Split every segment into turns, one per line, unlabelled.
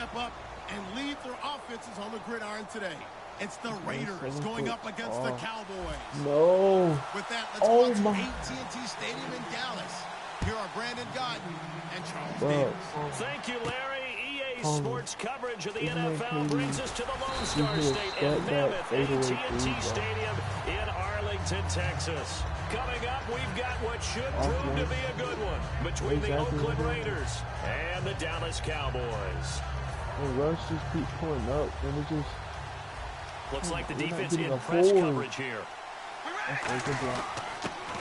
step up and lead their offenses on the gridiron today. It's the Raiders going up against the Cowboys.
No.
With that, let's go to AT&T Stadium in Dallas. Here are Brandon Godden and Charles Davis.
Thank you, Larry. EA Sports coverage of the NFL brings us to the Lone Star State and Mammoth AT&T Stadium in Arlington, Texas. Coming up, we've got what should prove to be a good one between the Oakland Raiders and the Dallas Cowboys.
And Rush just keeps pulling up, and it just
looks like the defense in press coverage here.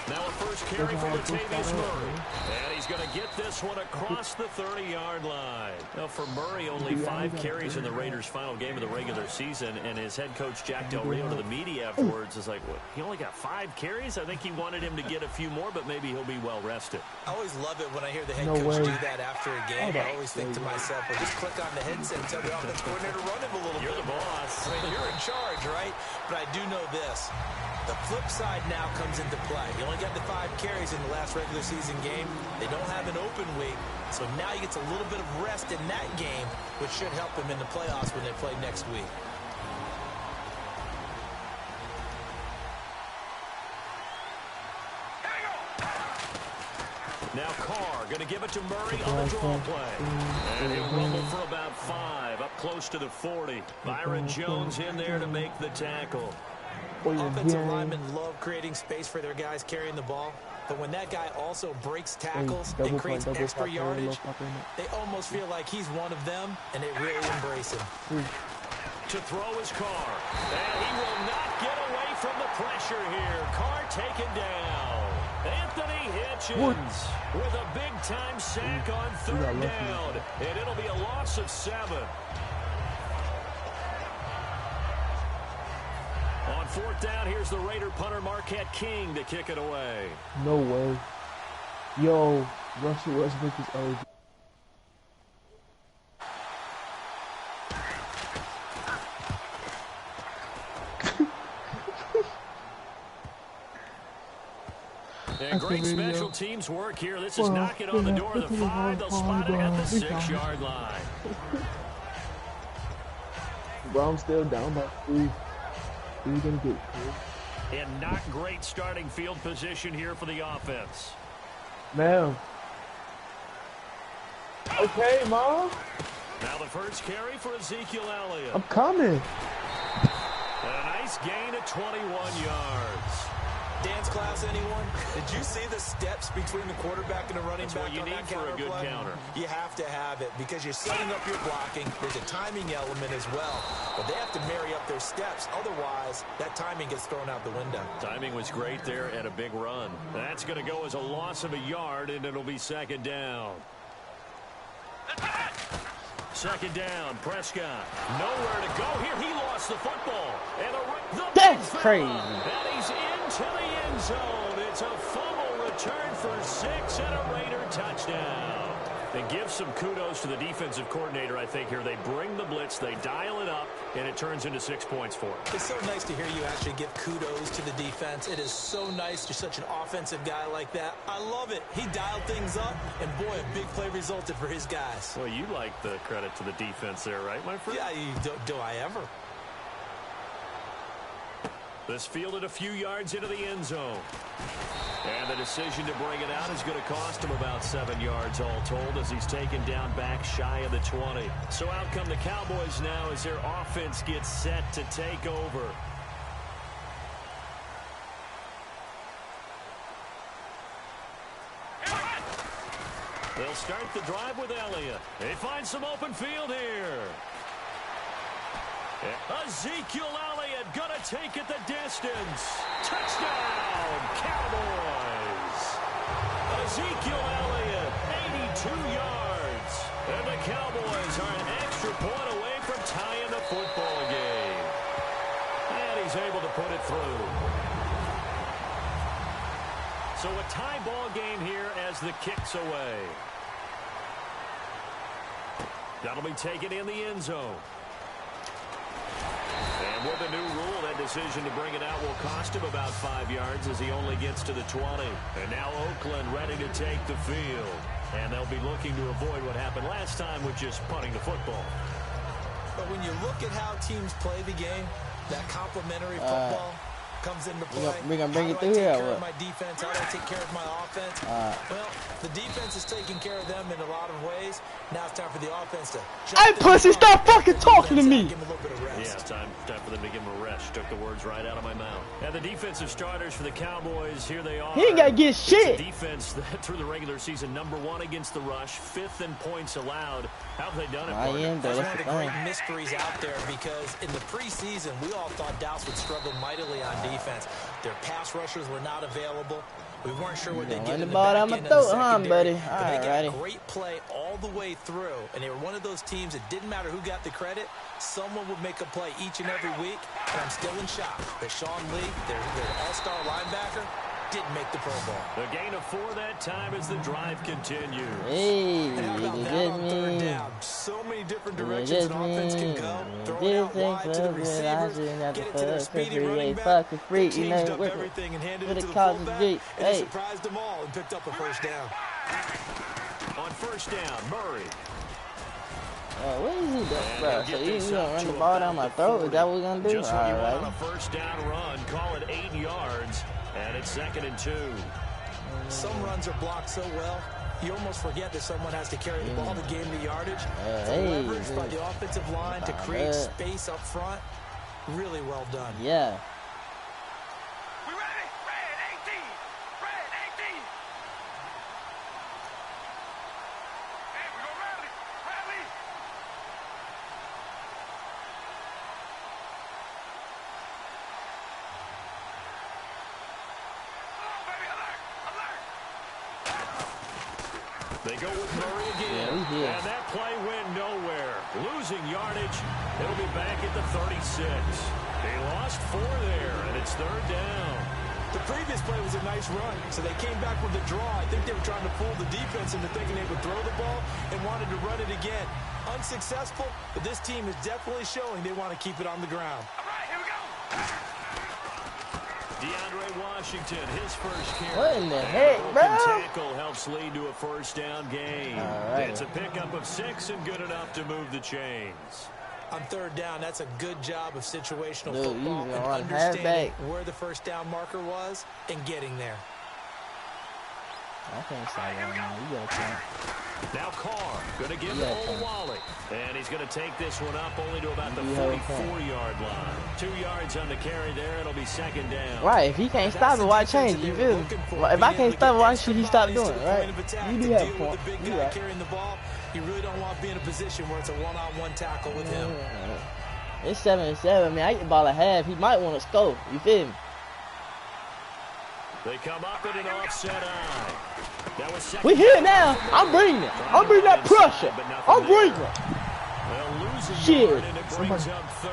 Now a first carry for Latavius Murray. And he's going to get this one across the 30-yard line. Now for Murray, only 5 carries in the Raiders' final game of the regular season. And his head coach, Jack Del Rio, to the media afterwards is like, what, he only got 5 carries? I think he wanted him to get a few more, but maybe he'll be well rested.
I always love it when I hear the head coach do that after a game. I always think to myself, well, just click on the headset and tell the offense coordinator to run him a little bit.
You're the boss.
I mean, you're in charge, right? But I do know this. The flip side now comes into play. You only got the 5 carries in the last regular season game. They don't have an open week, so now he gets a little bit of rest in that game, which should help him in the playoffs when they play next week.
Now Carr going to give it to Murray on the draw play. And he'll rumble for about 5, up close to the 40. Byron Jones in there to make the tackle.
Offensive linemen love creating space for their guys carrying the ball, but when that guy also breaks tackles and creates extra yardage, they almost feel like he's one of them, and they really embrace him.
To throw is Carr, and he will not get away from the pressure here. Carr taken down. Anthony Hitchens with a big-time sack on 3rd down, and it'll be a loss of 7. On 4th down, here's the Raider punter Marquette King to kick it away.
No way. Yo, Russell Westbrook is OG.
And great special teams work here. This is knocking on the door of the 5. They'll spot it at the 6-yard line.
Brown's still down by 3. He's gonna get killed.
And not great starting field position here for the offense.
Ma'am. Okay, Mom.
Now the first carry for Ezekiel Elliott.
I'm coming.
And a nice gain of 21 yards.
Dance class, anyone? Did you see the steps between the quarterback and the running back?
That's what you need for a good counter.
You have to have it because you're setting up your blocking. There's a timing element as well. But they have to marry up their steps. Otherwise, that timing gets thrown out the window.
Timing was great there and a big run. That's going to go as a loss of a yard, and it'll be 2nd down. 2nd down, Prescott. Nowhere to go here. He lost the football. And
that's crazy.
And he's into the end zone. It's a fumble return for 6 and a Raider touchdown. And give some kudos to the defensive coordinator, I think, here. They bring the blitz, they dial it up, and it turns into 6 points for him.
It's so nice to hear you actually give kudos to the defense. It is so nice. You're such an offensive guy like that. I love it. He dialed things up, and boy, a big play resulted for his guys.
Well, you like the credit to the defense there, right, my friend?
Yeah, do I ever?
This fielded a few yards into the end zone. And the decision to bring it out is going to cost him about 7 yards all told as he's taken down back shy of the 20. So out come the Cowboys now as their offense gets set to take over. They'll start the drive with Elliott. They find some open field here. Ezekiel Elliott gonna take it the distance. Touchdown, Cowboys. Ezekiel Elliott, 82 yards. And the Cowboys are an extra point away from tying the football game. And he's able to put it through. So a tie ball game here as the kick's away. That'll be taken in the end zone. And with the new rule, that decision to bring it out will cost him about 5 yards as he only gets to the 20. And now Oakland ready to take the field. And they'll be looking to avoid what happened last time with just punting the football.
But when you look at how teams play the game, that complementary football comes into play.
We're going to bring it through
here.
here.
How do I take care of my defense? How do I take care of my offense? Well, the defense is taking care of them in a lot of ways. Now it's time for the offense to...
Hey, pussy, stop fucking talking to me.
Yeah, it's time for them to give him a rest. Took the words right out of my mouth. And the defensive starters for the Cowboys, here they are.
He ain't got to get shit.
The defense that through the regular season, #1 against the rush, 5th in points allowed. How have they done it?
That's one of the great mysteries out there, because in the preseason, we all thought Dallas would struggle mightily on defense. Their pass rushers were not available. We weren't sure what they'd get in the back end of the secondary. But they got great play all the way through, and they were one of those teams that didn't matter who got the credit. Someone would make a play each and every week, and I'm still in shock that Sean Lee, their all-star linebacker, didn't make the Pro Bowl.
The gain of 4 that time as the drive continues.
Hey,
and how about that on 3rd down? So many different directions an offense can go. Throwing out wide to the receivers, get it to their speedy running back. They changed up everything and handed it to the fullback, and he surprised them all and picked up a 1st down.
On 1st down, Murray.
What is he doing, bro? So you gonna run the ball down my throat? Is that what we're gonna do?
Just when you want a 1st down run, call it 8 yards, and it's 2nd and 2.
Some runs are blocked so well, you almost forget that someone has to carry the ball to gain the yardage. The leverage by the offensive line to create space up front, really well done.
Yeah.
We ready? Red 18. Red 18. Hey, we gonna rally. Rally.
They go with Murray again, and that play went nowhere. Losing yardage, it'll be back at the 36. They lost 4 there, and it's 3rd down.
The previous play was a nice run, so they came back with a draw. I think they were trying to fool the defense into thinking they would throw the ball and wanted to run it again. Unsuccessful, but this team is definitely showing they want to keep it on the ground.
All right, here we go.
DeAndre Washington, his first carry.
What in the heck, bro?
Tackle helps lead to a 1st down gain.
Right.
It's a pickup of 6 and good enough to move the chains.
On 3rd down, that's a good job of situational
Dude,
football and understanding where the 1st down marker was and getting there.
I can't stop right now. You got to.
Now Carr going to give it to Wally. And he's going to take this one up only to about the 44-yard line. 2 yards on the carry there. It'll be 2nd down.
Right. If he can't stop it, why change it? You feel me? If I can't stop it, why should he stop doing it, right? You do have a point. You right.
Carrying the ball, you really don't want to be in a position where it's a one-on-one tackle with him.
It's 7-7. I mean, I get the ball at half. He might want to score. You feel me?
They come up in an offset eye.
We here now. I'm bringing it. I'm bringing that pressure. I'm bringing it. Shit.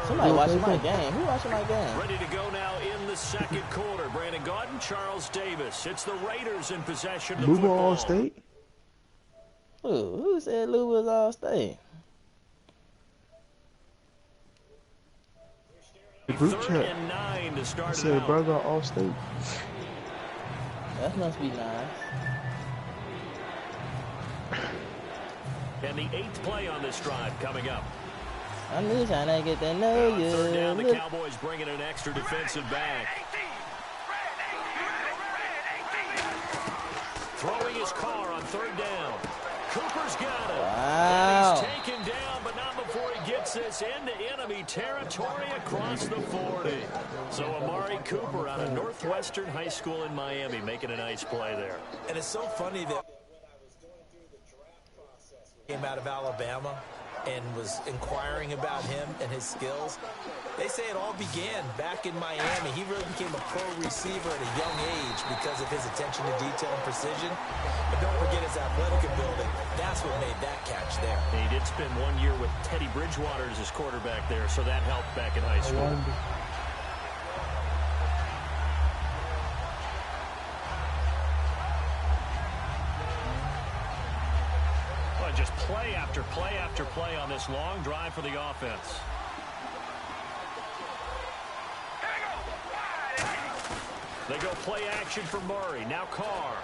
Somebody watching my game. Who watching my game?
Ready to go now in the 2nd quarter. Brandon Gaudin, Charles Davis. It's the Raiders in possession of the football.
All State?
Who said Lou was All State?
The group chat. I said, bro, got All State.
That must be nice.
And the 8th play on this drive coming up.
I'm just trying to get that know you.
3rd down, the Cowboys bringing an extra defensive back. Throwing his car on 3rd down. Cooper's got it.
Wow.
And he's taken down, but not before he gets this into enemy territory across the 40. So Amari Cooper out of Northwestern High School in Miami making a nice play there.
And it's so funny that came out of Alabama and was inquiring about him and his skills. They say it all began back in Miami. He really became a pro receiver at a young age because of his attention to detail and precision. But don't forget his athletic ability. That's what made that catch there.
He did spend 1 year with Teddy Bridgewater as his quarterback there, so that helped back in high school. Just play after play after play on this long drive for the offense. They go play action for Murray. Now Carr.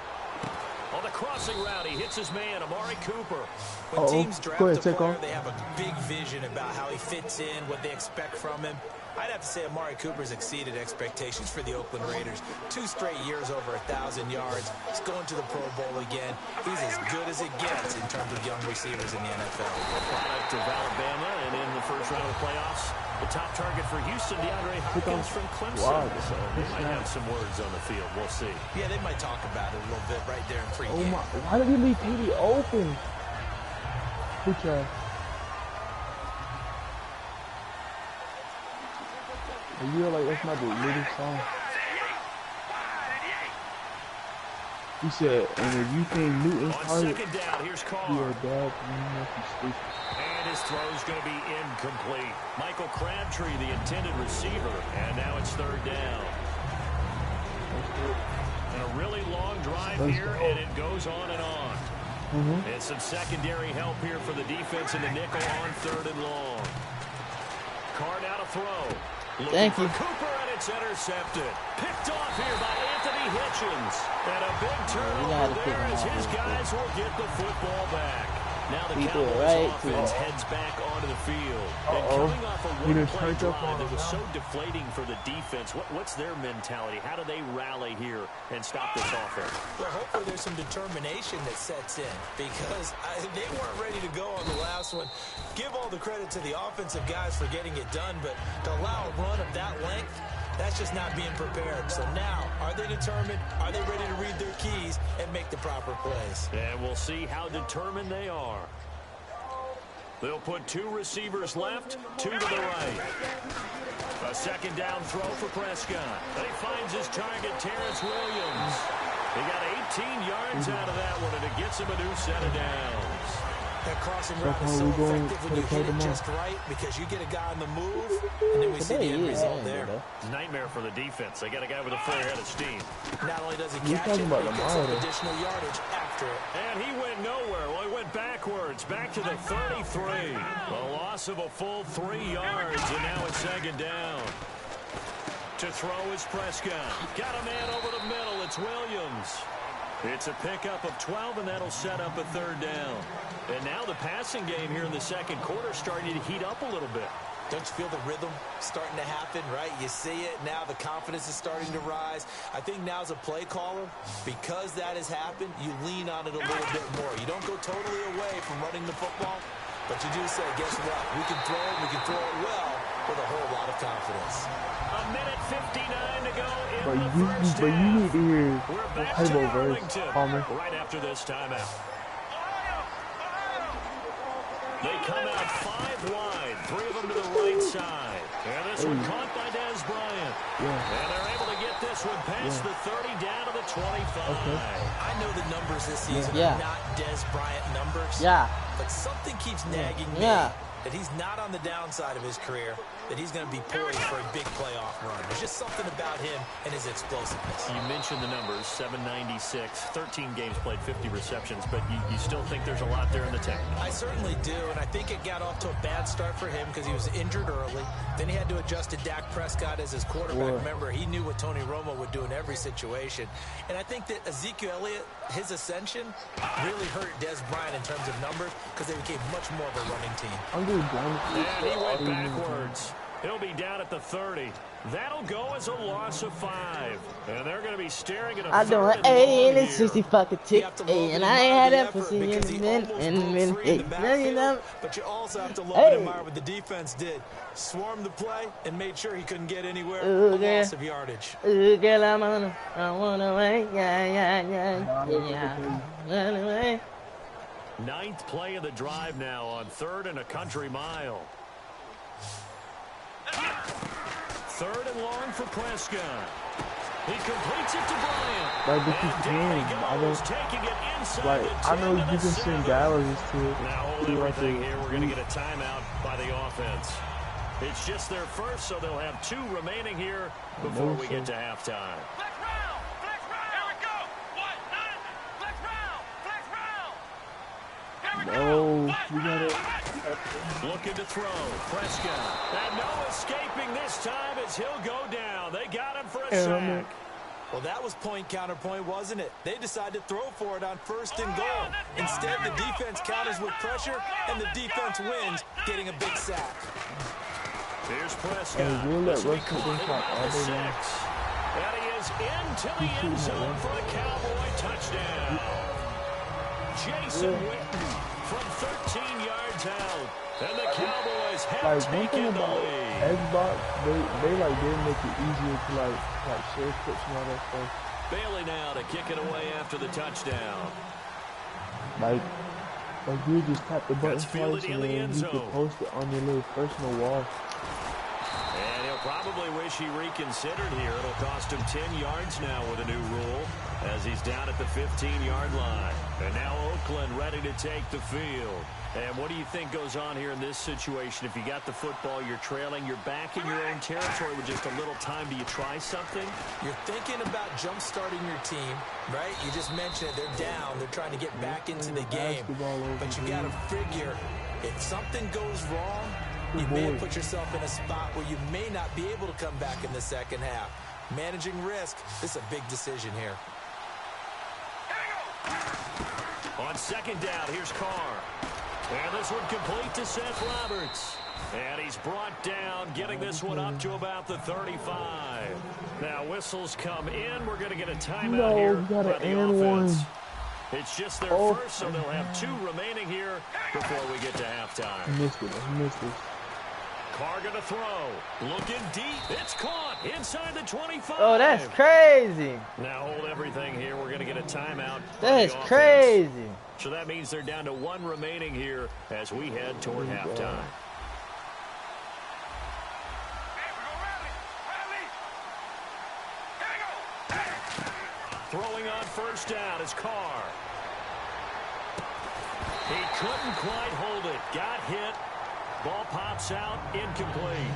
On the crossing route, he hits his man, Amari Cooper.
When teams draft a player, they have a big vision about how he fits in, what they expect from him. I'd have to say Amari Cooper's exceeded expectations for the Oakland Raiders. 2 straight years over 1,000 yards. He's going to the Pro Bowl again. He's as good as it gets in terms of young receivers in the NFL.
Product of Alabama, and in the first round of the playoffs, the top target for Houston, DeAndre Hopkins from Clemson.
Wow.
So they might have some words on the field. We'll see.
Yeah, they might talk about it a little bit right there in pregame.
Oh my! Why did he leave KD open? Good try. You feel like that's not the lyric song. He said, and if you think Newton's target, you're bad,
and his throw's going to be incomplete. Michael Crabtree, the intended receiver, and now it's 3rd down. And a really long drive here, and it goes on and on. And some secondary help here for the defense in the nickel on 3rd and long. Card out a throw.
Thank you.
Cooper, and it's intercepted. Picked off here by Anthony Hitchens. And a big turnover there as his guys will get the football back. Now the Cowboys offense heads back onto the field. And coming off a one-play drive that was so deflating for the defense, what's their mentality? How do they rally here and stop this offense?
Well, hopefully there's some determination that sets in because they weren't ready to go on the last one. Give all the credit to the offensive guys for getting it done, but to allow a run of that length, that's just not being prepared. So now, are they determined? Are they ready to read their keys and make the proper plays?
And we'll see how determined they are. They'll put 2 receivers left, 2 to the right. A 2nd down throw for Prescott. He finds his target, Terrence Williams. He got 18 yards out of that one, and it gets him a new set of downs.
That crossing route is so effective when you hit it just right because you get a guy on the move, and then we see the end result there.
It's a nightmare for the defense. They got a guy with a full head of steam.
Not only does he catch it, but he gets some additional yardage after it.
And he went nowhere. Well, he went backwards, back to the 33. A loss of a full 3 yards, and now it's 2nd down. To throw is Prescott. Got a man over the middle. It's Williams. It's a pickup of 12, and that'll set up a 3rd down. And now the passing game here in the 2nd quarter starting to heat up a little bit.
Don't you feel the rhythm starting to happen, right? You see it now. The confidence is starting to rise. I think now as a play caller, because that has happened, you lean on it a little bit more. You don't go totally away from running the football, but you do say, guess what? We can throw it well with a whole lot of confidence.
A minute 59 to go in
but
the first half.
But you need to hear
the
Bible verse, Palmer.
Right after this timeout. They come out 5 wide, 3 of them to the right side. And this one caught by Dez Bryant. And they're able to get this one past the 30 down to the 25.
I know the numbers this season are not Dez Bryant numbers. But something keeps nagging me that he's not on the downside of his career, that he's going to be poised for a big playoff run. There's just something about him and his explosiveness.
You mentioned the numbers, 796, 13 games played, 50 receptions, but you still think there's a lot there in the tank?
I certainly do, and I think it got off to a bad start for him because he was injured early. Then he had to adjust to Dak Prescott as his quarterback. Remember, he knew what Tony Romo would do in every situation. And I think that Ezekiel Elliott, his ascension, really hurt Dez Bryant in terms of numbers because they became much more of a running team.
And he went backwards. He'll be down at the 30. That'll go as a loss of 5. And they're going to be staring at a
I'm doing and it's 60 fucking tick. And I ain't had that pussy in a minute.
But you also have to love and admire what the defense did. Swarmed the play and made sure he couldn't get anywhere. A loss of yardage.
Ooh, girl, I wanna wait. Yeah.
9th play of the drive now on 3rd and a country mile. 3rd and long for Prescott. He completes it to Bryant.
Like, this is him.
Taking it inside
I know you can send galleries to it.
Now hold everything here. We're going to get a timeout by the offense. It's just their first, so they'll have 2 remaining here before we get to halftime.
Oh, you got it.
Looking to throw. Prescott. And no escaping this time as he'll go down. They got him for a sack.
Well, that was point counterpoint, wasn't it? They decided to throw for it on 1st and goal. Instead, the defense counters with pressure, and the defense wins, getting a big sack.
Here's Prescott.
We'll let Russell all day long.
And he is into the end zone for a Cowboy touchdown. Jason Witten from 13 yards out. And the Cowboys have taken the lead.
Xbox, they like didn't make it easier to like share clips and all that stuff.
Bailey now to kick it away after the touchdown.
Like you just tap the button twice and then you can post it on your little personal wall.
And he'll probably wish he reconsidered here. It'll cost him 10 yards now with a new rule as he's down at the 15-yard line. And now Oakland ready to take the field. And what do you think goes on here in this situation? If you got the football, you're trailing, you're back in your own territory with just a little time. Do you try something?
You're thinking about jump-starting your team, right? You just mentioned it. They're down. They're trying to get back into the game. But you got to figure, if something goes wrong, you may have put yourself in a spot where you may not be able to come back in the second half. Managing risk, this is a big decision here.
On 2nd down, here's Carr. And this one complete to Seth Roberts. And he's brought down, getting this one up to about the 35. Now whistles come in. We're going to get a timeout here by the offense. It's just their first, so they'll have 2 remaining here before we get to halftime.
Missed it.
Carr going to throw. Looking deep. It's caught inside the 25.
Oh, that's crazy.
Now hold everything here. We're going to get a timeout.
That's crazy.
So that means they're down to 1 remaining here as we head toward halftime. Throwing on 1st down is Carr. He couldn't quite hold it. Got hit. Ball pops out, incomplete.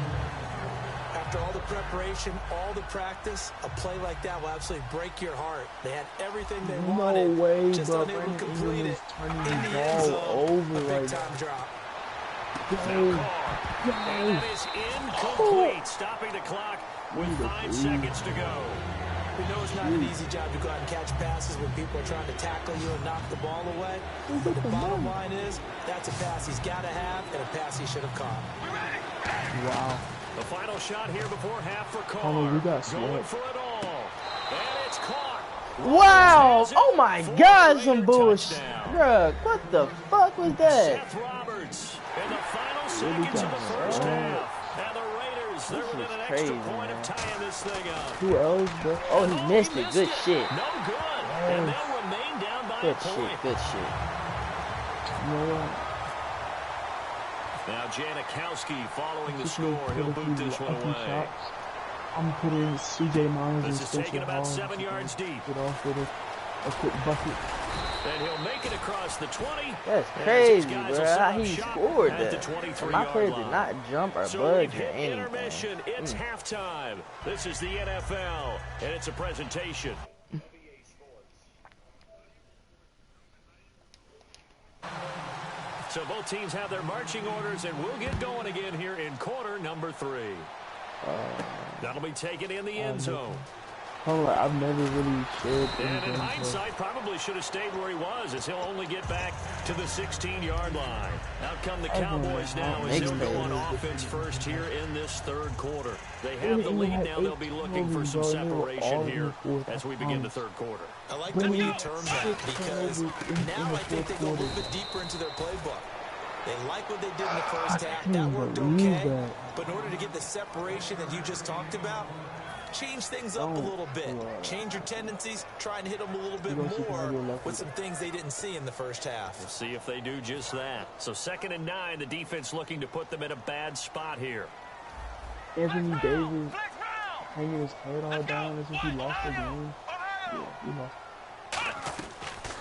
After all the preparation, all the practice, a play like that will absolutely break your heart. They had everything they wanted,
no way,
just
bro.
unable to complete it.
Turning
In
the
the end zone,
over
a
right
big-time drop.
And that is incomplete, stopping the clock with 5 seconds to go.
We know it's not an easy job to go out and catch passes when people are trying to tackle you and knock the ball away. But the bottom line is, that's a pass he's got to have and a pass he should have caught.
Wow.
The final shot here before half for Carr.
Oh, we got
going for it all. And it's caught.
Wow. Oh, my God, some bullshit. Bruh, what the fuck was that?
Seth Roberts in the final seconds of the first half. And the Raiders, they're within an extra point of tying this thing up.
Who else, bro?
Oh, he missed it. Good shit.
No good. And they'll remain down by a point.
Good shit.
Now Janikowski following the score. He'll boot this one away.
I'm putting C.J. Myers in
This is taken about 7 yards deep.
Get off with a quick bucket.
And he'll make it across the 20.
That's crazy, bro. How he scored that. My player did not jump or budge or anything.
Intermission. It's halftime. This is the NFL, and it's a presentation. So both teams have their marching orders, and we'll get going again here in quarter number 3. That'll be taken in the end zone.
I've never really shared.
And in hindsight, probably should have stayed where he was, as he'll only get back to the 16-yard line. Out come the Cowboys now as they'll go on offense first here in this 3rd quarter. They have the lead now. They'll be looking for some separation here as we begin the 3rd quarter.
I like the way you term that because now I think they go a little bit deeper into their playbook. They like what they did in the first half. That worked okay. But in order to get the separation that you just talked about, change things up a little bit. Change your tendencies. Try and hit them a little bit more with some things they didn't see in the first half.
We'll see if they do just that. So 2nd and 9, the defense looking to put them in a bad spot here.
Anthony Davis hanging his head all down as if he lost the game. Yeah, he lost.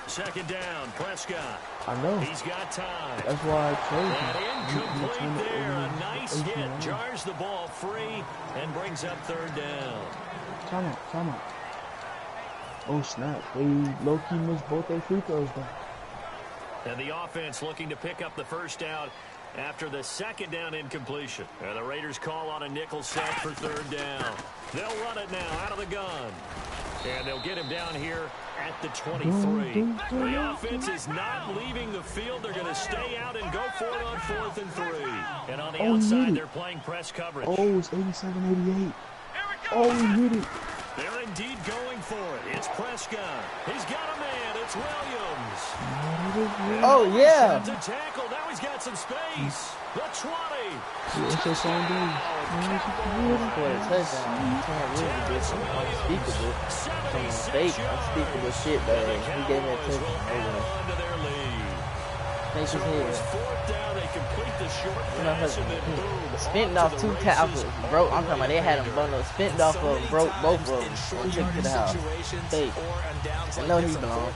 2nd down, Prescott.
I know.
He's got time.
That's why I chose him.
And incomplete there. A nice hit. Jars the ball free and brings up 3rd down.
Time out. Oh, snap. They low-key missed both their free throws, though.
And the offense looking to pick up the first down after the second down incompletion. And the Raiders call on a nickel set for third down. They'll run it now out of the gun. And they'll get him down here at the 23. The offense is not leaving the field. They're going to stay out and go for it on 4th and 3. And on the outside, they're playing press coverage.
Oh, it's 87-88. Oh, he hit it.
They're indeed going for it. It's Prescott. He's got a man. It's Williams.
Oh, yeah.
To tackle. Now he's got some space. The 20.
It's your song, dude.
For a touchdown. Unspeakable. Some fake, unspeakable shit, but he gave me a touchdown. Thanks his head. Spinning off 2 tackles, broke. I'm talking about they had him bundled. Spinning off of broke both of them. He took it to the house. Fake. I know he belongs.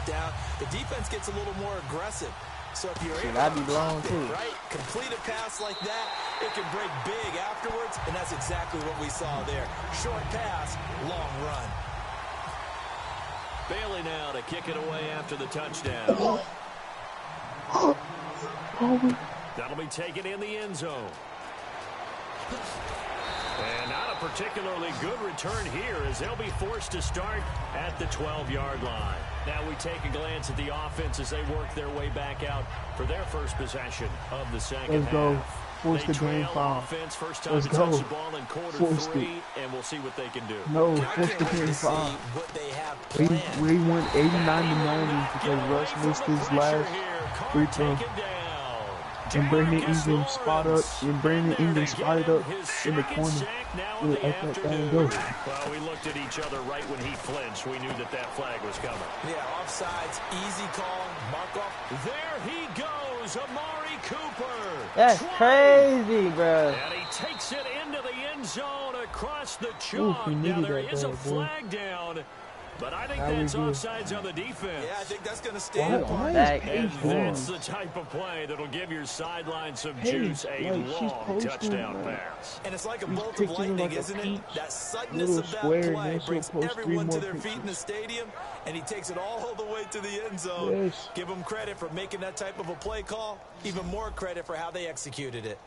The defense gets a little more aggressive. So if you're able
I'd be blown too.
Right, complete a pass like that, it can break big afterwards, and that's exactly what we saw there. Short pass, long run.
Bailey now to kick it away after the touchdown. That'll be taken in the end zone. And not a particularly good return here as they'll be forced to start at the 12-yard line. Now we take a glance at the offense as they work their way back out for their first possession of the second half.
Force the game foul.
First
Let's
time
go.
touch the ball in quarter
Force
3,
it.
and we'll see what they can do.
No, force the game foul. We went 89-90 because Russ missed his last free throw. And Brandon Ingram spotted up in the corner. Let that thing go.
Well, we looked at each other right when he flinched. We knew that flag was coming.
Yeah, offsides, easy call, mark off.
There he goes, Amari Cooper.
That's crazy, bro.
And he takes it into the end zone across the chalk. Now there is a flag down. But I think that's offsides on the defense.
Yeah, I think that's going to stand.
And that's the type of play that'll give your sideline some juice, a long touchdown pass.
And it's like a bolt of lightning, isn't it? That suddenness of that play brings everyone to their feet in the stadium, and he takes it all the way to the end zone. Give him credit for making that type of a play call. Even more credit for how they executed it.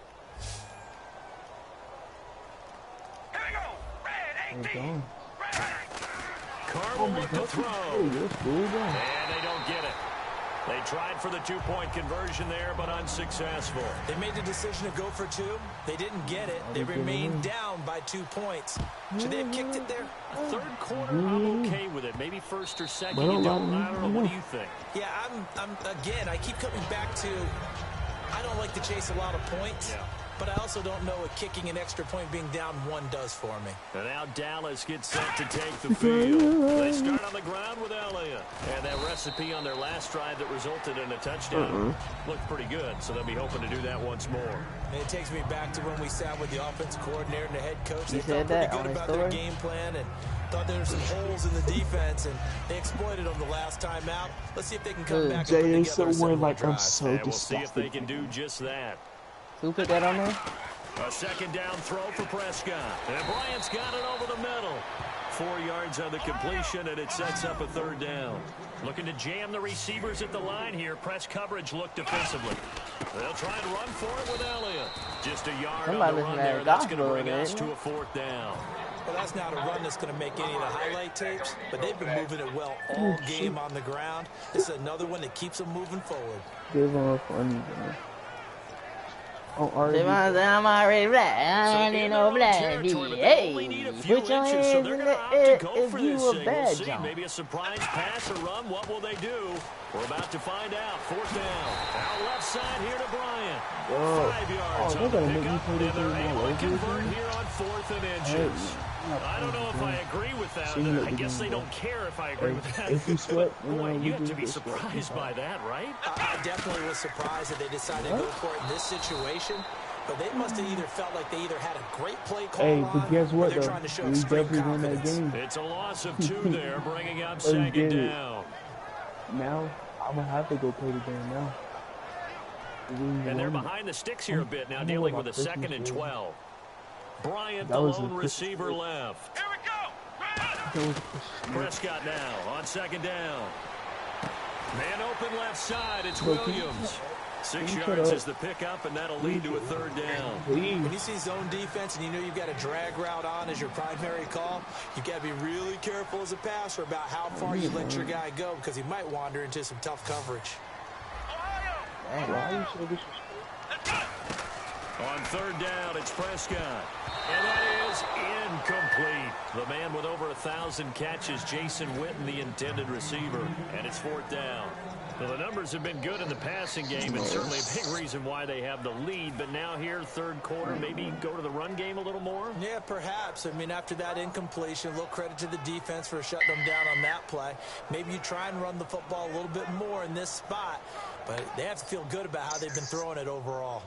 Here we go. Red 18.
Carmel with the throw. And they don't get it. They tried for the 2-point conversion there, but unsuccessful.
They made the decision to go for 2. They didn't get it. They remained down by 2 points. Should they have kicked it there?
Third quarter, I'm okay with it. Maybe first or second. I don't know. What do you think?
Yeah, again, I keep coming back to I don't like to chase a lot of points. Yeah. But I also don't know what kicking an extra point being down 1 does for me.
And now Dallas gets set to take the field. They start on the ground with Elliott. And that recipe on their last drive that resulted in a touchdown looked pretty good. So they'll be hoping to do that once more.
And it takes me back to when we sat with the offensive coordinator and the head coach. They felt pretty good about their game plan and thought there were some holes in the defense. And they exploited them the last time out. Let's see if they can come back and put together some more drives.
And we'll see if they can do just that.
Who put that on there?
A second down throw for Prescott. And Bryant's got it over the middle. 4 yards on the completion, and it sets up a third down. Looking to jam the receivers at the line here. Press coverage looked defensively. They'll try and run for it with Elliott. Just a yard on the run there. That's going to bring us to a 4th down.
Well, that's not a run that's going to make any of the highlight tapes, but they've been moving it well all game on the ground. This is another one that keeps them moving forward.
Give up on you,
I'm already black. I ain't no black. Hey, put your hands in the air if you a bad John.
Maybe a surprise pass or run. What will they do? We're about to find out. 4th down. Out left side here to Bryant. 5 yards on the pickup. And they're able to convert here on 4th and inches. I don't know if I agree with that. I guess they don't care if I agree with that.
If you sweat,
boy, you have to be surprised by that, right?
I definitely was surprised that they decided to go for it in this situation. But they must have either felt like they either had a great play call
but guess what,
they're trying to show
we
extreme
definitely won that
confidence.
game.
It's a loss of 2 there, bringing up second down.
Now, I'm going to have to go play the game now.
And they're behind the sticks here a bit now, dealing with a 2nd and 12. Bryant, the lone receiver left.
Here we go.
Prescott now on 2nd down. Man open left side, it's Williams. 6 yards is the pickup, and that'll lead to a 3rd down.
When you see zone defense and you know you've got a drag route on as your primary call, you've got to be really careful as a passer about how far you let your guy go because he might wander into some tough coverage.
On 3rd down, it's Prescott. And that is incomplete. The man with over 1,000 catches, Jason Witten, the intended receiver. And it's 4th down. Well, the numbers have been good in the passing game, and certainly a big reason why they have the lead. But now here, 3rd quarter, maybe go to the run game a little more?
Yeah, perhaps. I mean, after that incompletion, a little credit to the defense for shutting them down on that play. Maybe you try and run the football a little bit more in this spot. But they have to feel good about how they've been throwing it overall.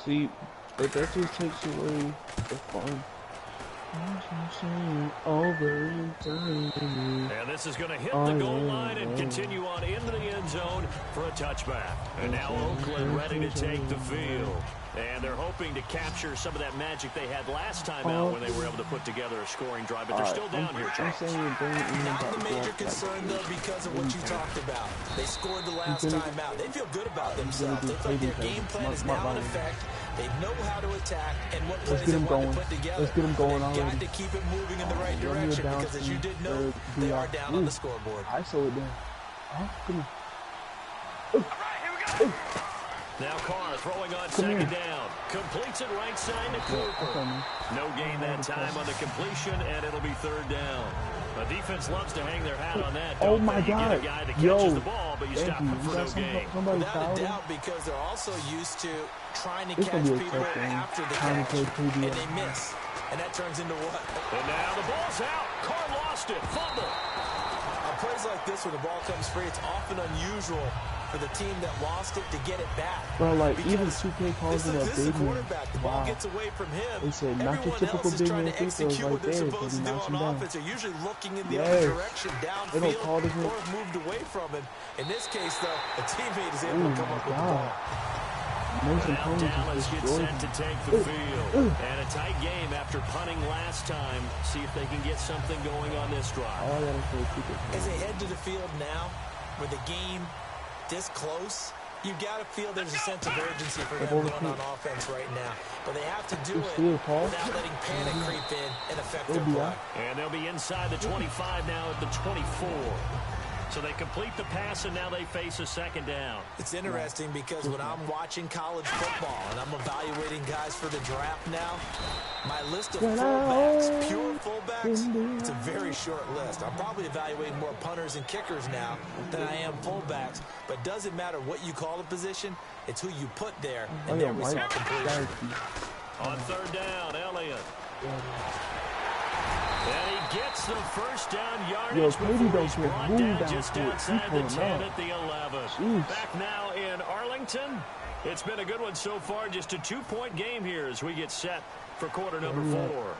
See, but that just takes away the fun.
And this is going to hit the goal line and continue on into the end zone for a touchback. And now Oakland ready to take the field. And they're hoping to capture some of that magic they had last time out when they were able to put together a scoring drive. But they're still down here, Charles.
Not the major concern, though, because of what you talked about. They scored the last time out. They feel good about themselves. They feel like their game plan is now in effect. They know how to attack and what plays they want to put together.
Let's get them going on.
Got to keep it moving in the right direction because, as you did know, they are down on the scoreboard.
I saw it down. Come on.
Now Carr throwing on 2nd down. Completes it right side to Cooper. No gain that time on the completion, and it'll be 3rd down. The defense loves to hang their hat on that.
Oh my God.
You get a guy that catches the ball, but you stop him for no gain.
Without a doubt, because they're also used to trying to catch people after the catch, and they miss. And that turns into what?
And now the ball's out. Carr lost it. Fumble.
On plays like this where the ball comes free, it's often unusual for the team that lost it to get it back.
Bro, like, even 2K calls it a big
quarterback. The ball gets away from him.
They said, not your typical big man free throws right there, because he knocks him down.
They're usually looking in the other direction, downfield, or moved away from him. In this case, though, a teammate is able to come up with the ball.
Now Dallas gets set to take the field. And a tight game after punting last time. See if they can get something going on this drive.
As they head to the field now, with the game this close, you've got to feel there's a sense of urgency for them going on offense right now. But they have to do it without letting panic creep in and affect their play.
And they'll be inside the 25 now at the 24. So they complete the pass, and now they face a 2nd down.
It's interesting because when I'm watching college football and I'm evaluating guys for the draft now, my list of fullbacks, pure fullbacks, it's a very short list. I'm probably evaluating more punters and kickers now than I am fullbacks. But it doesn't matter what you call the position, it's who you put there. And there we saw completion.
On 3rd down, Elliott. And he gets the 1st down yardage before he's brought down just outside the 10 at the 11. Back now in Arlington. It's been a good one so far. Just a 2-point game here as we get set for quarter number 4.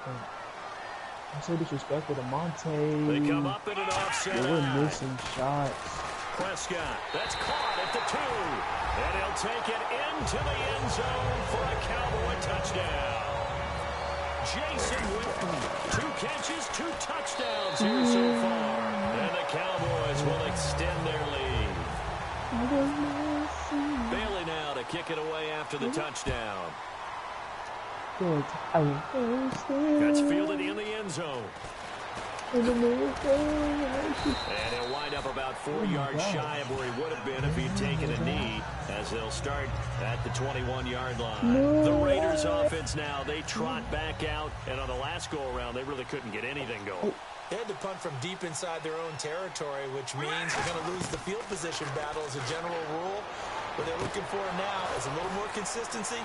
I'm so disrespectful to Monte.
They come up in an offset.
We're missing shots.
Prescott, that's caught at the 2. And he'll take it into the end zone for a Cowboy touchdown. Jason Witten, 2 catches, 2 touchdowns here so far. And the Cowboys will extend their lead. Bailey now to kick it away after the touchdown. That's fielded in the end zone. And he'll wind up about 4 yards shy of where he would have been if he'd taken a knee, as they'll start at the 21-yard line. The Raiders offense now, they trot back out, and on the last go-around, they really couldn't get anything going.
They had to punt from deep inside their own territory, which means they're going to lose the field position battle as a general rule. What they're looking for now is a little more consistency,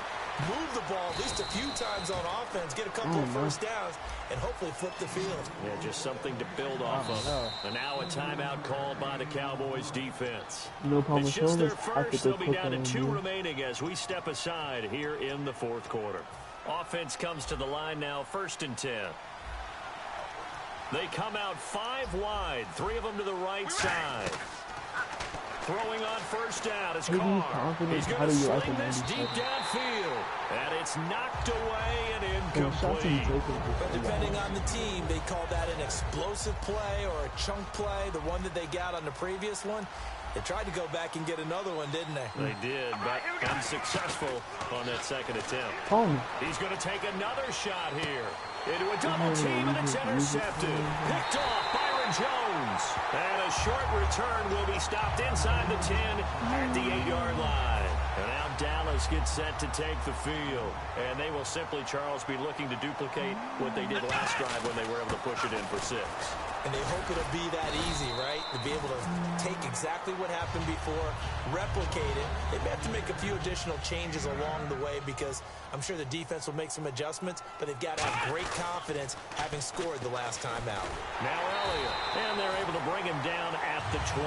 move the ball at least a few times on offense, get a couple of 1st downs, and hopefully flip the field.
Yeah, just something to build off of. And now a timeout called by the Cowboys defense. It's just their first. They'll be down to 2 remaining as we step aside here in the 4th quarter. Offense comes to the line now, 1st and 10. They come out 5 wide, 3 of them to the right side. Throwing on 1st down, it's Carr. He's going to sling this deep downfield. And it's knocked away and incomplete.
But depending on the team, they call that an explosive play or a chunk play. The one that they got on the previous one, They tried to go back and get another one, didn't they?
They did, but unsuccessful on that second attempt. He's going to take another shot here. Into a double team, and it's intercepted. Picked off Byron Jones. And a short return will be stopped inside the 10 at the 8-yard line. And now Dallas gets set to take the field. And they will simply, Charles, be looking to duplicate what they did last drive when they were able to push it in for 6.
And they hope it'll be that easy, right? To be able to take exactly what happened before, replicate it. They may have to make a few additional changes along the way because I'm sure the defense will make some adjustments, but they've got to have great confidence having scored the last time out.
Now Elliott, and they're able to bring him down at the 20.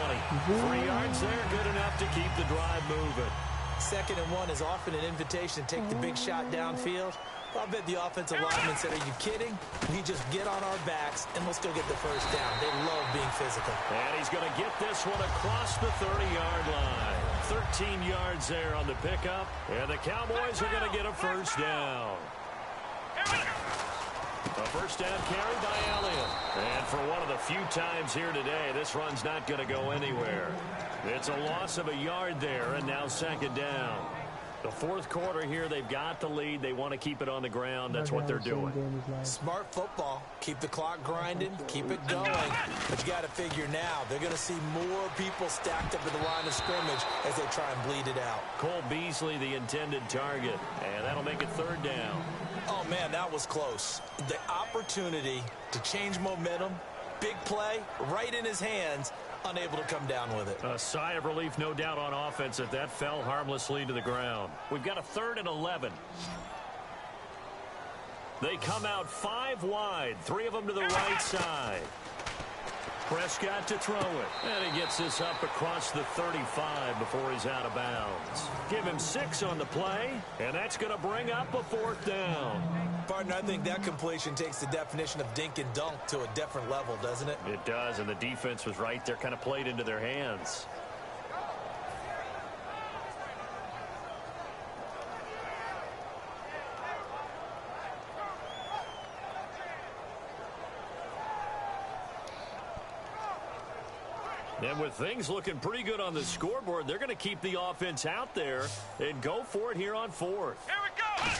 3 yards there, good enough to keep the drive moving.
2nd and 1 is often an invitation to take the big shot downfield. I bet the offensive lineman said, are you kidding? We just get on our backs and let's go get the first down. They love being physical.
And he's going to get this one across the 30-yard line. 13 yards there on the pickup. And the Cowboys are going to get a first down. A first down carry by Elliott. And for one of the few times here today, this run's not going to go anywhere. It's a loss of a yard there, and now 2nd down. The 4th quarter here, they've got the lead. They want to keep it on the ground. That's what they're doing.
Smart football. Keep the clock grinding. Keep it going. But you got to figure now, they're going to see more people stacked up at the line of scrimmage as they try and bleed it out.
Cole Beasley, the intended target. And that'll make it 3rd down.
Oh, man, that was close. The opportunity to change momentum, big play, right in his hands, unable to come down with it.
A sigh of relief, no doubt, on offense that that fell harmlessly to the ground. We've got a 3rd and 11. They come out 5 wide, 3 of them to the right side. Prescott to throw it. And he gets this up across the 35 before he's out of bounds. Give him 6 on the play, and that's going to bring up a 4th down.
Partner, I think that completion takes the definition of dink and dunk to a different level, doesn't it?
It does, and the defense was right there, kind of played into their hands. And with things looking pretty good on the scoreboard, they're going to keep the offense out there and go for it here on 4th.
Here we go!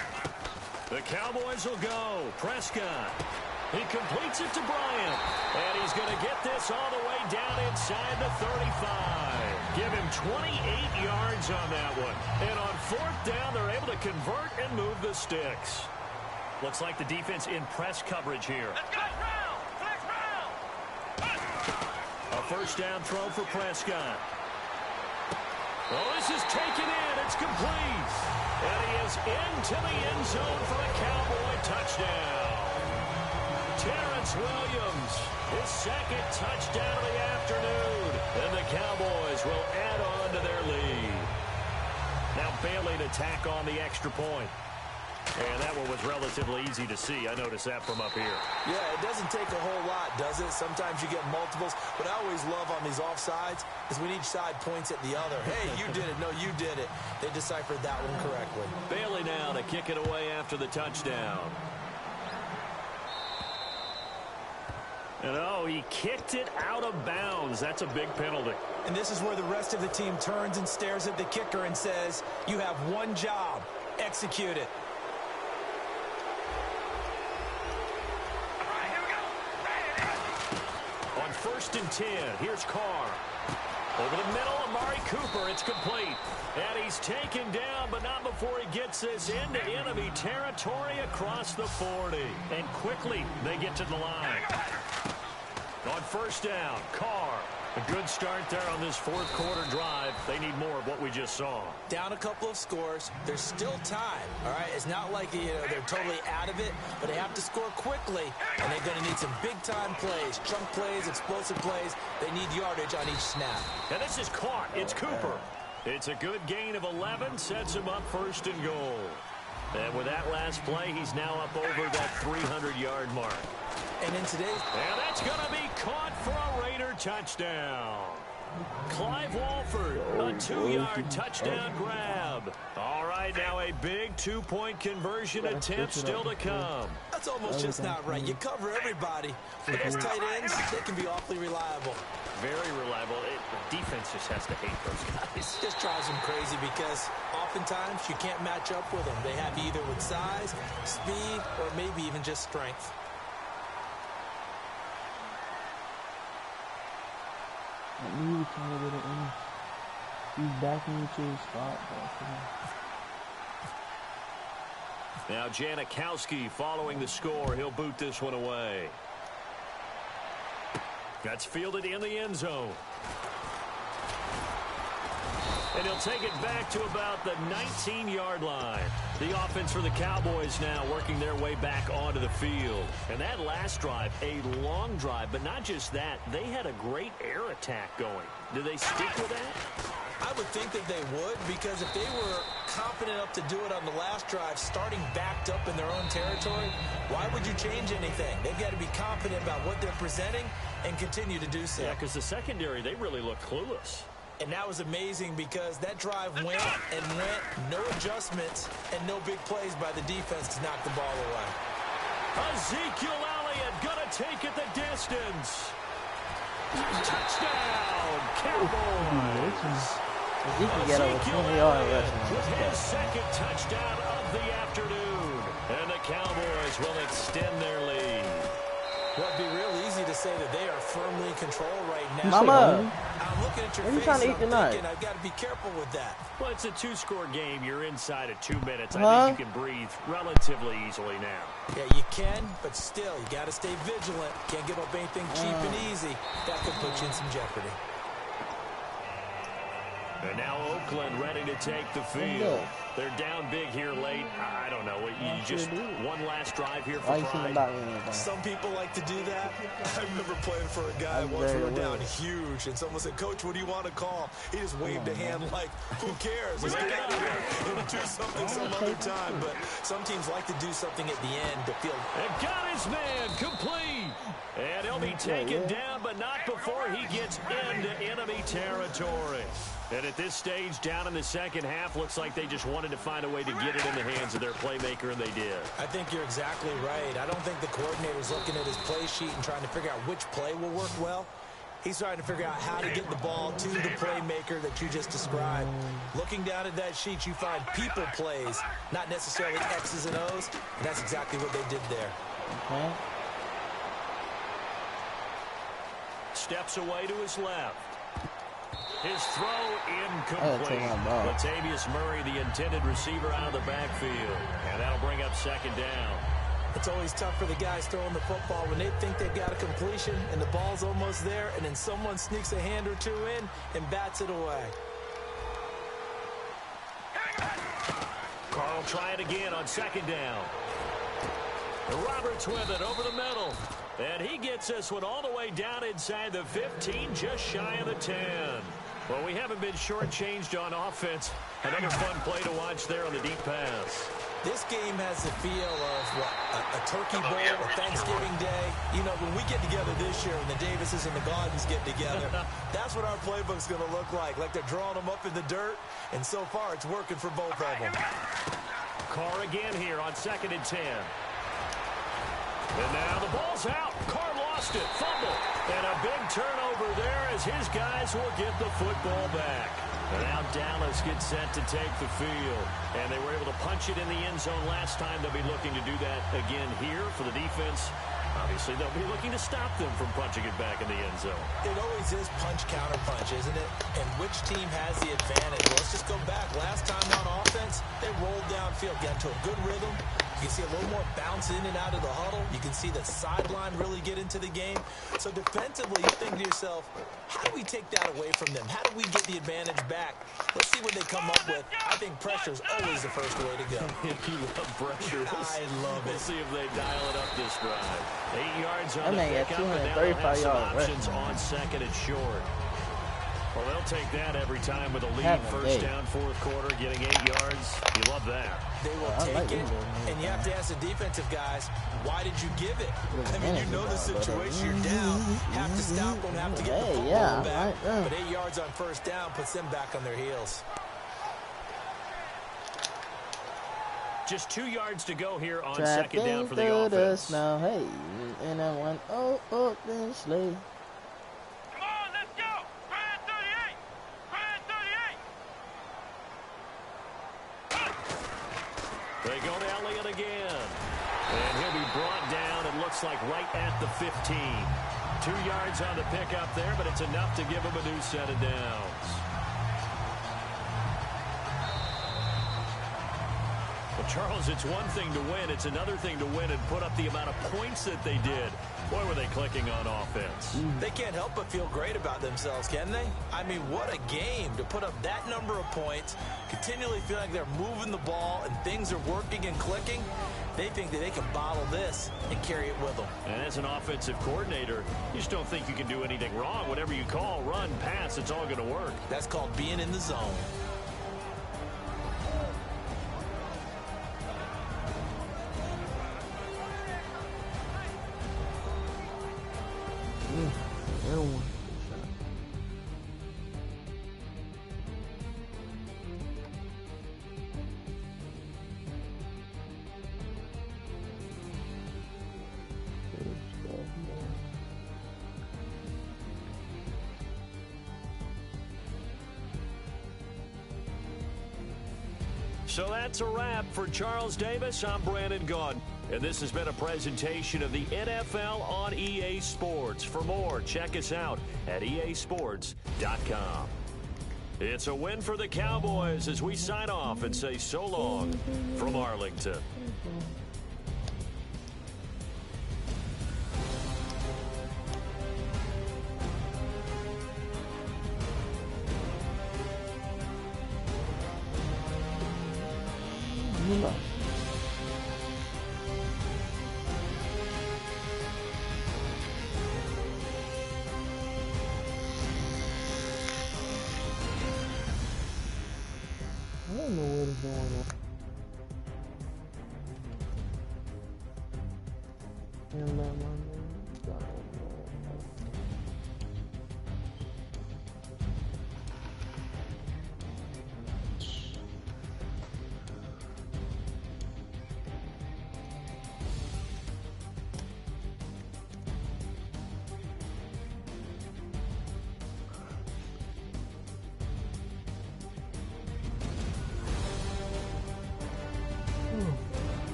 The Cowboys will go. Prescott. He completes it to Bryant. And he's going to get this all the way down inside the 35. Give him 28 yards on that one. And on 4th down, they're able to convert and move the sticks. Looks like the defense in press coverage here.
Let's go! Flex round!
A first down throw for Prescott. Oh, this is taken in. It's complete. And he is into the end zone for a Cowboy touchdown. Terrence Williams, his 2nd touchdown of the afternoon. And the Cowboys will add on to their lead. Now Bailey to tack on the extra point. And that one was relatively easy to see. I noticed that from up here.
Yeah, it doesn't take a whole lot, does it? Sometimes you get multiples. What I always love on these offsides is when each side points at the other. Hey, you did it. No, you did it. They deciphered that one correctly.
Bailey now to kick it away after the touchdown. And oh, he kicked it out of bounds. That's a big penalty.
And this is where the rest of the team turns and stares at the kicker and says, you have one job. Execute it.
On 1st and 10, here's Carr. Over the middle, Amari Cooper. It's complete. And he's taken down, but not before he gets this into enemy territory across the 40. And quickly, they get to the line. On 1st down, Carr. A good start there on this 4th quarter drive. They need more of what we just saw.
Down a couple of scores. There's still time, all right? It's not like they're totally out of it, but they have to score quickly, and they're going to need some big-time plays, chunk plays, explosive plays. They need yardage on each snap.
And this is caught. It's Cooper. It's a good gain of 11, sets him up 1st and goal. And with that last play, he's now up over that 300-yard mark.
And in today's...
And that's going to be caught for a Raider touchdown. Clive Walford, a 2-yard touchdown grab. All right, now a big 2-point conversion attempt still to come.
That's almost just not right. You cover everybody. But those tight ends, they can be awfully reliable.
Very reliable. The defense just has to hate those guys.
This drives them crazy because oftentimes you can't match up with them. They have either with size, speed, or maybe even just strength.
I knew he was trying to get it in. He's backing into his spot, bro.
Now Janikowski following the score. He'll boot this one away. That's fielded in the end zone. And he'll take it back to about the 19-yard line. The offense for the Cowboys now working their way back onto the field. And that last drive, a long drive, but not just that. They had a great air attack going. Do they stick with that?
I would think that they would, because if they were confident enough to do it on the last drive, starting backed up in their own territory, why would you change anything? They've got to be confident about what they're presenting and continue to do so.
Yeah, because the secondary, they really look clueless.
And that was amazing because that drive went and went, no adjustments, and no big plays by the defense to knock the ball away.
Ezekiel Elliott gonna take it the distance. Touchdown, Cowboys.
He can get over 20 yards rushing.
With his second touchdown of the afternoon. And the Cowboys will extend their lead.
Well, it'd be real easy to say that they are firmly in control right now.
Mama,
I'm looking at your
what are you
face
trying to
and
eat
I'm
tonight?
thinking I've got to be careful with that.
Well, it's a two-score game. You're inside of 2 minutes. I think you can breathe relatively easily now.
Yeah, you can, but still, you got to stay vigilant. Can't give up anything cheap and easy. That could put you in some jeopardy.
And now Oakland ready to take the field. They're down big here late. I don't know. You just one last drive here for pride.
Some people like to do that. I remember playing for a guy once we were down huge, and someone said, "Coach, what do you want to call?" He just waved a hand like, "Who cares? Let's get out of here and do something some other time." But some teams like to do something at the end to feel.
And got his man complete. And he'll be taken down, but not before he gets into enemy territory. And at this stage, down in the second half, looks like they just wanted to find a way to get it in the hands of their playmaker, and they did.
I think you're exactly right. I don't think the coordinator's looking at his play sheet and trying to figure out which play will work well. He's trying to figure out how to get the ball to the playmaker that you just described. Looking down at that sheet, you find people plays, not necessarily X's and O's, and that's exactly what they did there.
Steps away to his left. His throw incomplete. Latavius Murray, the intended receiver, out of the backfield. And that'll bring up second down.
It's always tough for the guys throwing the football when they think they've got a completion and the ball's almost there, and then someone sneaks a hand or two in and bats it away.
Carl try it again on second down. Roberts with it over the middle. And he gets this one all the way down inside the 15, just shy of the 10. Well, we haven't been shortchanged on offense. Another fun play to watch there on the deep pass.
This game has the feel of, what, a turkey bowl, a Thanksgiving Day. You know, when we get together this year, when the Davises and the Gardens get together, that's what our playbook's going to look like they're drawing them up in the dirt, and so far it's working for both of them.
Carr again here on 2nd and 10. And now the ball's out. Carr lost it. Fumble. And a big turnover there as his guys will get the football back. And now Dallas gets set to take the field. And they were able to punch it in the end zone last time. They'll be looking to do that again here for the defense. Obviously, they'll be looking to stop them from punching it back in the end zone.
It always is punch-counter-punch, isn't it? And which team has the advantage? Well, let's just go back. Last time on offense, they rolled downfield, got into a good rhythm. You can see a little more bounce in and out of the huddle. You can see the sideline really get into the game. So defensively, you think to yourself, how do we take that away from them? How do we get the advantage back? Let's see what they come up with. I think pressure is always the first way to go.
You love pressure.
I love it.
We'll see if they dial it up this drive. 8 yards on the
got
pickup, and now they'll have some options on second and short. Well, they'll take that every time with a lead. First down, fourth quarter, getting 8 yards. You love that.
They will take it, and you have to ask the defensive guys, why did you give it? I mean, you know the situation. You're down. Have to stop them, have to get the football back. But 8 yards on first down puts them back on their heels.
Just 2 yards to go here on second down for the offense.
Now, hey, and I went, open sleigh.
They go to Elliott again. And he'll be brought down, it looks like, right at the 15. 2 yards on the pickup there, but it's enough to give him a new set of downs. Well, Charles, it's one thing to win. It's another thing to win and put up the amount of points that they did. Boy, were they clicking on offense.
They can't help but feel great about themselves, can they? I mean, what a game to put up that number of points, continually feel like they're moving the ball and things are working and clicking. They think that they can bottle this and carry it with them.
And as an offensive coordinator, you just don't think you can do anything wrong. Whatever you call, run, pass, it's all going to work.
That's called being in the zone.
I don't want
So that's a wrap for Charles Davis. I'm Brandon Gaudin. And this has been a presentation of the NFL on EA Sports. For more, check us out at easports.com. It's a win for the Cowboys as we sign off and say so long from Arlington.
I don't know what is going on. And let my name down.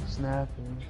Snapping.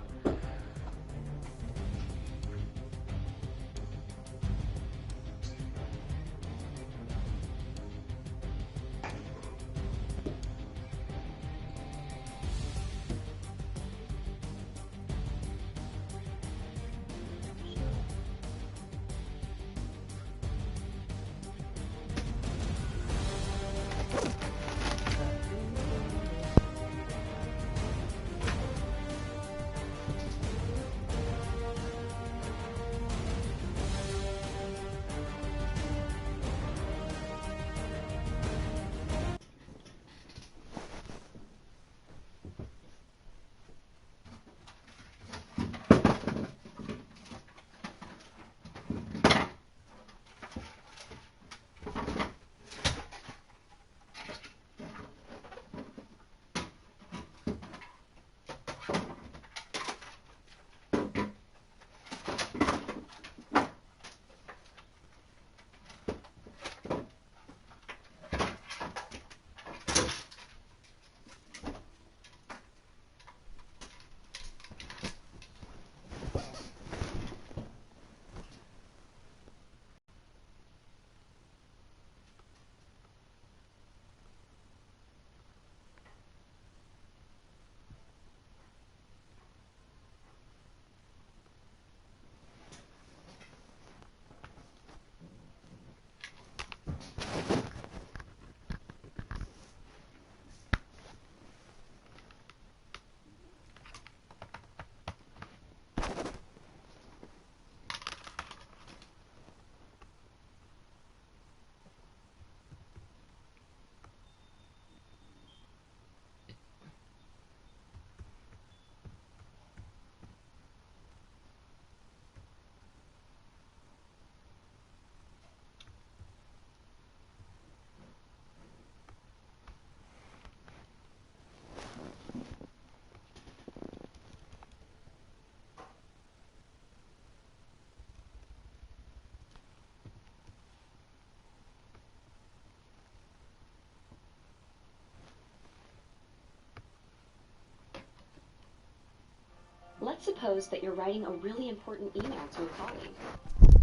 Let's suppose that you're writing a really important email to a colleague.